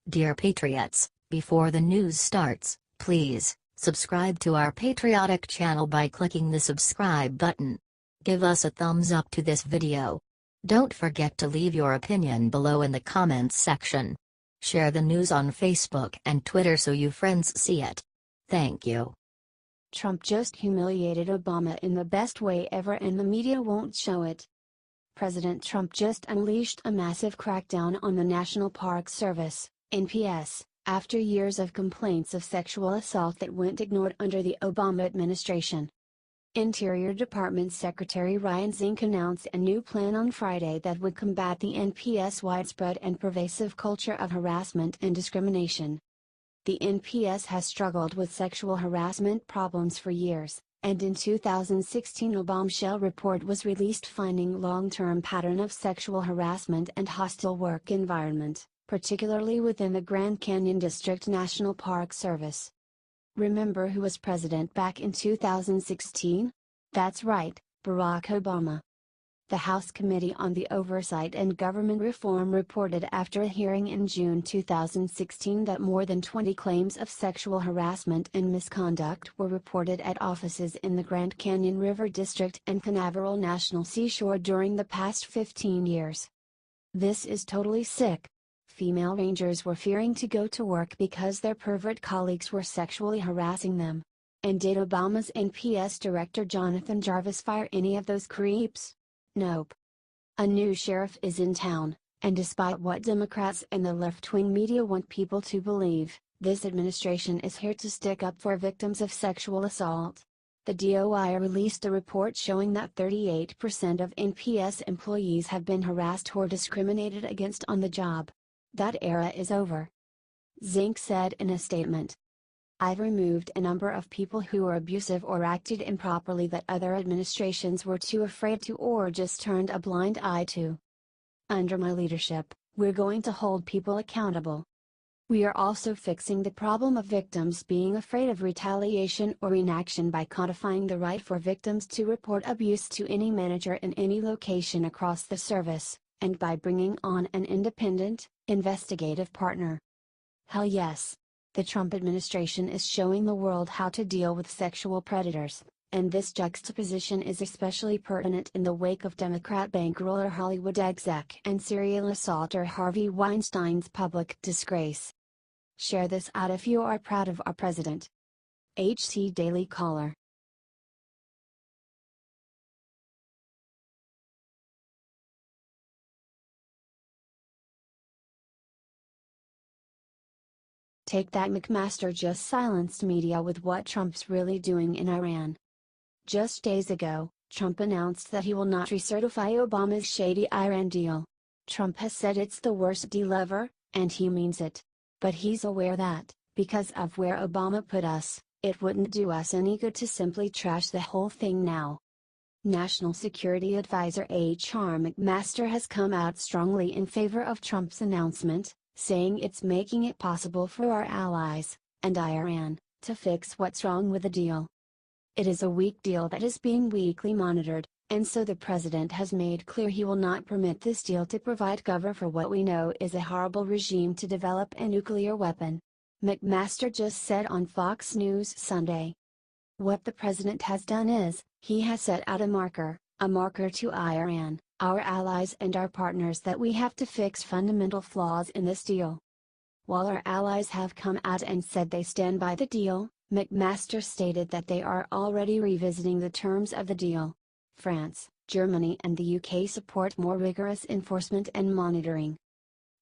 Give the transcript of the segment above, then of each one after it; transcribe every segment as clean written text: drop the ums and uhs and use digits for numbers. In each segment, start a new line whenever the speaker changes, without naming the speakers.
Dear Patriots, before the news starts, please subscribe to our patriotic channel by clicking the subscribe button. Give us a thumbs up to this video. Don't forget to leave your opinion below in the comments section. Share the news on Facebook and Twitter so your friends see it. Thank you.
Trump just humiliated Obama in the best way ever and the media won't show it. President Trump just unleashed a massive crackdown on the National Park Service, NPS, after years of complaints of sexual assault that went ignored under the Obama administration. Interior Department Secretary Ryan Zinke announced a new plan on Friday that would combat the NPS' widespread and pervasive culture of harassment and discrimination. The NPS has struggled with sexual harassment problems for years, and in 2016 a bombshell report was released finding long-term pattern of sexual harassment and hostile work environment, particularly within the Grand Canyon District National Park Service. Remember who was president back in 2016? That's right, Barack Obama. The House Committee on the Oversight and Government Reform reported after a hearing in June 2016 that more than 20 claims of sexual harassment and misconduct were reported at offices in the Grand Canyon River District and Canaveral National Seashore during the past 15 years. This is totally sick. Female rangers were fearing to go to work because their pervert colleagues were sexually harassing them. And did Obama's NPS director Jonathan Jarvis fire any of those creeps? Nope. A new sheriff is in town, and despite what Democrats and the left-wing media want people to believe, this administration is here to stick up for victims of sexual assault. The DOI released a report showing that 38% of NPS employees have been harassed or discriminated against on the job. That era is over. Zinke said in a statement. I've removed a number of people who were abusive or acted improperly that other administrations were too afraid to or just turned a blind eye to. Under my leadership, we're going to hold people accountable. We are also fixing the problem of victims being afraid of retaliation or inaction by codifying the right for victims to report abuse to any manager in any location across the service, and by bringing on an independent, investigative partner. Hell yes! The Trump administration is showing the world how to deal with sexual predators, and this juxtaposition is especially pertinent in the wake of Democrat bankroller Hollywood exec and serial assaulter Harvey Weinstein's public disgrace. Share this out if you are proud of our president. HT Daily Caller. Take that. McMaster just silenced media with what Trump's really doing in Iran. Just days ago, Trump announced that he will not recertify Obama's shady Iran deal. Trump has said it's the worst deal ever, and he means it. But he's aware that, because of where Obama put us, it wouldn't do us any good to simply trash the whole thing now. National Security Advisor H.R. McMaster has come out strongly in favor of Trump's announcement, saying it's making it possible for our allies, and Iran, to fix what's wrong with the deal. It is a weak deal that is being weekly monitored, and so the president has made clear he will not permit this deal to provide cover for what we know is a horrible regime to develop a nuclear weapon. McMaster just said on Fox News Sunday. What the president has done is, he has set out a marker to Iran, our allies and our partners, that we have to fix fundamental flaws in this deal. While our allies have come out and said they stand by the deal, McMaster stated that they are already revisiting the terms of the deal. France, Germany and the UK support more rigorous enforcement and monitoring.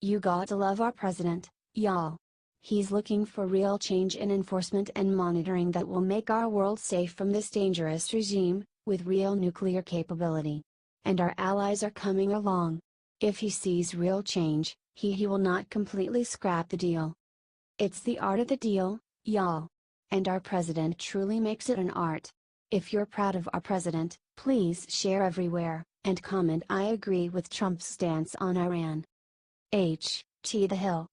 You gotta love our president, y'all. He's looking for real change in enforcement and monitoring that will make our world safe from this dangerous regime, with real nuclear capability. And our allies are coming along. If he sees real change, he will not completely scrap the deal. It's the art of the deal, y'all. And our president truly makes it an art. If you're proud of our president, please share everywhere, and comment I agree with Trump's stance on Iran. H.T. The Hill.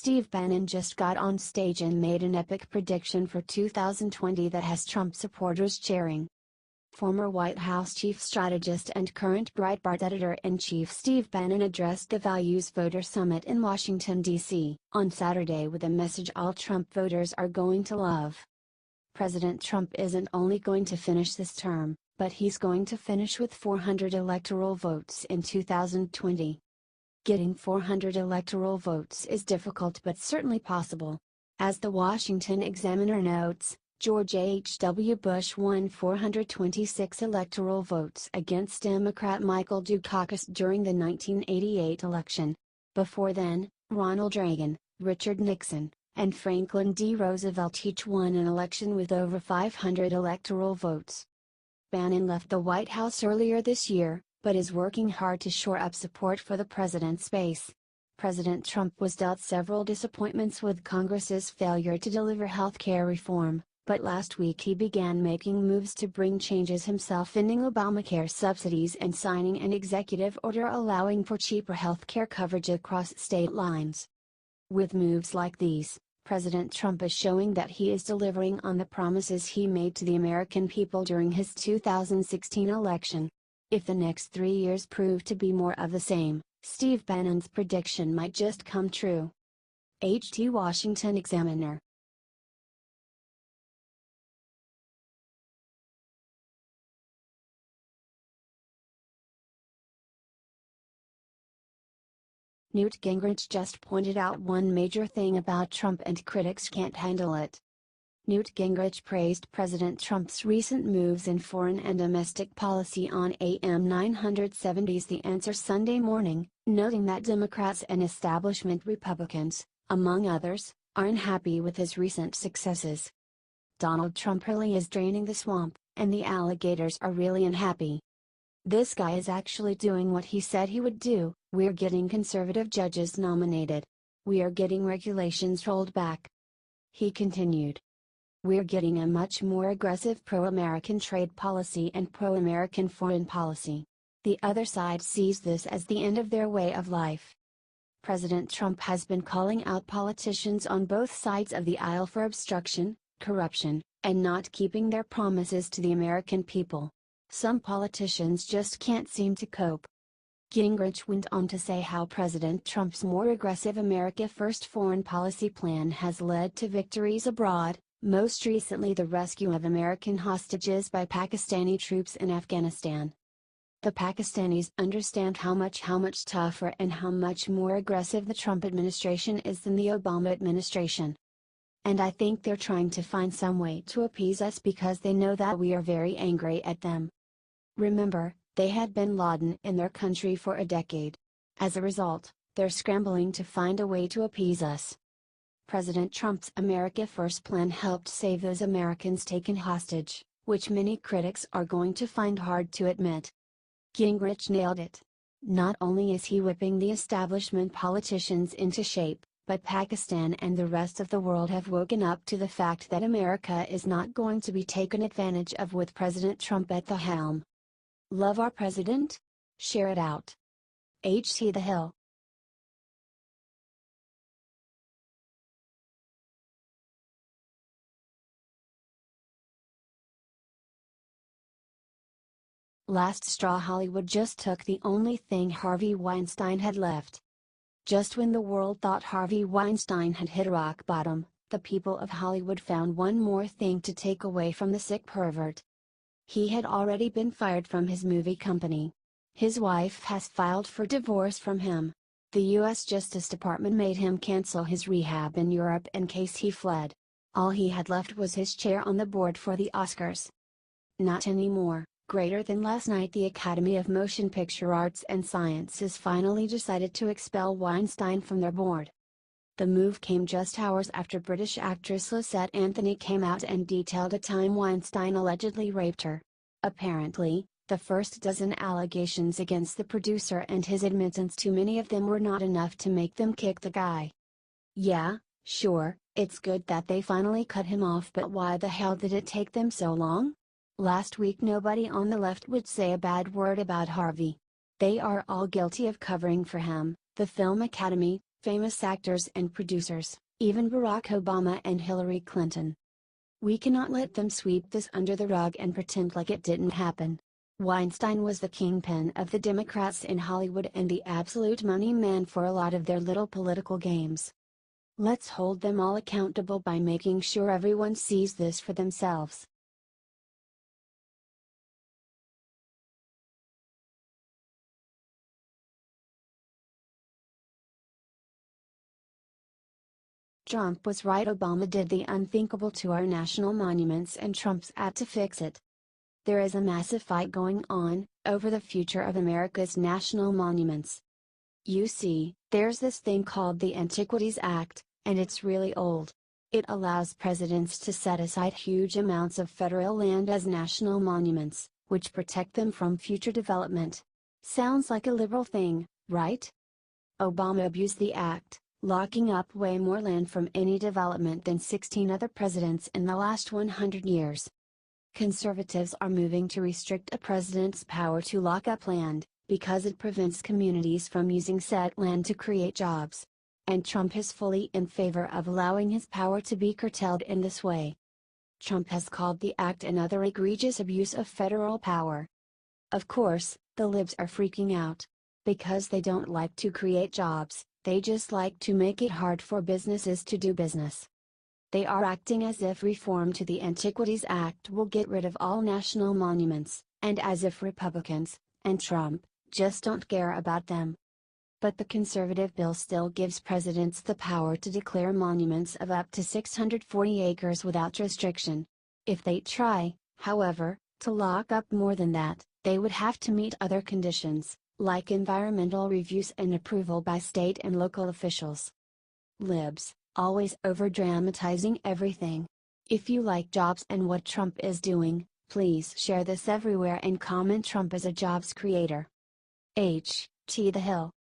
Steve Bannon just got on stage and made an epic prediction for 2020 that has Trump supporters cheering. Former White House chief strategist and current Breitbart editor-in-chief Steve Bannon addressed the Values Voter Summit in Washington, D.C., on Saturday with a message all Trump voters are going to love. President Trump isn't only going to finish this term, but he's going to finish with 400 electoral votes in 2020. Getting 400 electoral votes is difficult but certainly possible. As the Washington Examiner notes, George H.W. Bush won 426 electoral votes against Democrat Michael Dukakis during the 1988 election. Before then, Ronald Reagan, Richard Nixon, and Franklin D. Roosevelt each won an election with over 500 electoral votes. Bannon left the White House earlier this year, but is working hard to shore up support for the president's base. President Trump was dealt several disappointments with Congress's failure to deliver health care reform, but last week he began making moves to bring changes himself, ending Obamacare subsidies and signing an executive order allowing for cheaper health care coverage across state lines. With moves like these, President Trump is showing that he is delivering on the promises he made to the American people during his 2016 election. If the next 3 years prove to be more of the same, Steve Bannon's prediction might just come true. HT Washington Examiner. Newt Gingrich just pointed out one major thing about Trump and critics can't handle it. Newt Gingrich praised President Trump's recent moves in foreign and domestic policy on AM 970's The Answer Sunday morning, noting that Democrats and establishment Republicans, among others, are unhappy with his recent successes. Donald Trump really is draining the swamp, and the alligators are really unhappy. This guy is actually doing what he said he would do. We're getting conservative judges nominated. We are getting regulations rolled back. He continued. We're getting a much more aggressive pro-American trade policy and pro-American foreign policy. The other side sees this as the end of their way of life. President Trump has been calling out politicians on both sides of the aisle for obstruction, corruption, and not keeping their promises to the American people. Some politicians just can't seem to cope. Gingrich went on to say how President Trump's more aggressive America First foreign policy plan has led to victories abroad, most recently the rescue of American hostages by Pakistani troops in Afghanistan. The Pakistanis understand how much tougher and how much more aggressive the Trump administration is than the Obama administration. And I think they're trying to find some way to appease us because they know that we are very angry at them. Remember, they had bin Laden in their country for a decade. As a result, they're scrambling to find a way to appease us. President Trump's America First plan helped save those Americans taken hostage, which many critics are going to find hard to admit. Gingrich nailed it. Not only is he whipping the establishment politicians into shape, but Pakistan and the rest of the world have woken up to the fact that America is not going to be taken advantage of with President Trump at the helm. Love our president? Share it out. HT The Hill. Last straw. Hollywood just took the only thing Harvey Weinstein had left. Just when the world thought Harvey Weinstein had hit rock bottom, the people of Hollywood found one more thing to take away from the sick pervert. He had already been fired from his movie company. His wife has filed for divorce from him. The U.S. Justice Department made him cancel his rehab in Europe in case he fled. All he had left was his chair on the board for the Oscars. Not anymore. Greater than last night, the Academy of Motion Picture Arts and Sciences finally decided to expel Weinstein from their board. The move came just hours after British actress Lisette Anthony came out and detailed a time Weinstein allegedly raped her. Apparently, the first dozen allegations against the producer and his admittance to many of them were not enough to make them kick the guy. Yeah, sure, it's good that they finally cut him off, but why the hell did it take them so long? Last week nobody on the left would say a bad word about Harvey. They are all guilty of covering for him, the Film Academy, famous actors and producers, even Barack Obama and Hillary Clinton. We cannot let them sweep this under the rug and pretend like it didn't happen. Weinstein was the kingpin of the Democrats in Hollywood and the absolute money man for a lot of their little political games. Let's hold them all accountable by making sure everyone sees this for themselves. Trump was right. Obama did the unthinkable to our national monuments and Trump's apt to fix it. There is a massive fight going on over the future of America's national monuments. You see, there's this thing called the Antiquities Act, and it's really old. It allows presidents to set aside huge amounts of federal land as national monuments, which protect them from future development. Sounds like a liberal thing, right? Obama abused the act, locking up way more land from any development than 16 other presidents in the last 100 years. Conservatives are moving to restrict a president's power to lock up land, because it prevents communities from using said land to create jobs. And Trump is fully in favor of allowing his power to be curtailed in this way. Trump has called the act another egregious abuse of federal power. Of course, the libs are freaking out. Because they don't like to create jobs, they just like to make it hard for businesses to do business. They are acting as if reform to the Antiquities Act will get rid of all national monuments, and as if Republicans, and Trump, just don't care about them. But the conservative bill still gives presidents the power to declare monuments of up to 640 acres without restriction. If they try, however, to lock up more than that, they would have to meet other conditions, like environmental reviews and approval by state and local officials. Libs, always over-dramatizing everything. If you like jobs and what Trump is doing, please share this everywhere and comment Trump as a jobs creator. The Hill.